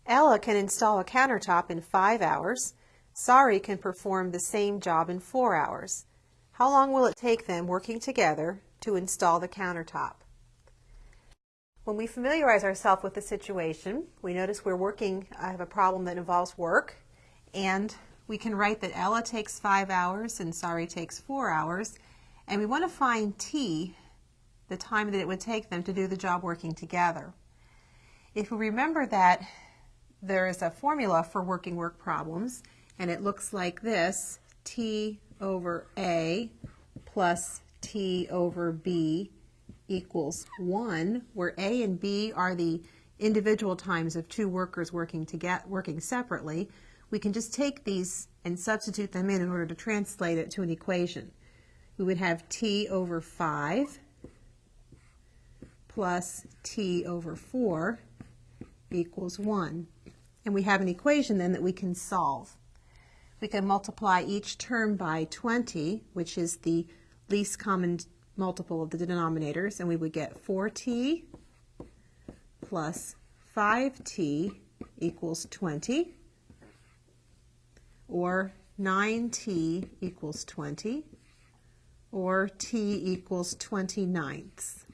Ella can install a countertop in 5 hours. Sari can perform the same job in 4 hours. How long will it take them working together to install the countertop? When we familiarize ourselves with the situation, we notice I have a problem that involves work, and we can write that Ella takes 5 hours and Sari takes 4 hours, and we want to find T, the time that it would take them to do the job working together. If we remember that there is a formula for working work problems, and it looks like this: T over A plus T over B equals 1, where A and B are the individual times of two workers working separately. We can just take these and substitute them in order to translate it to an equation. We would have T over 5 plus T over 4 equals 1. And we have an equation then that we can solve. We can multiply each term by 20, which is the least common multiple of the denominators, and we would get 4t plus 5t equals 20, or 9t equals 20, or t equals 29ths.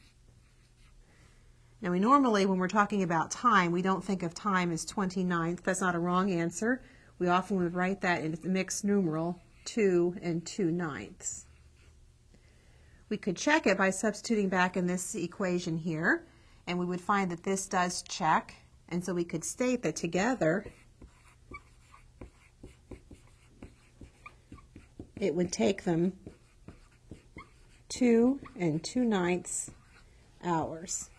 Now, normally when we're talking about time, we don't think of time as 29th. That's not a wrong answer. We often would write that in a mixed numeral, 2 and 2/9. We could check it by substituting back in this equation here, and we would find that this does check, and so we could state that together it would take them 2 and 2/9 hours.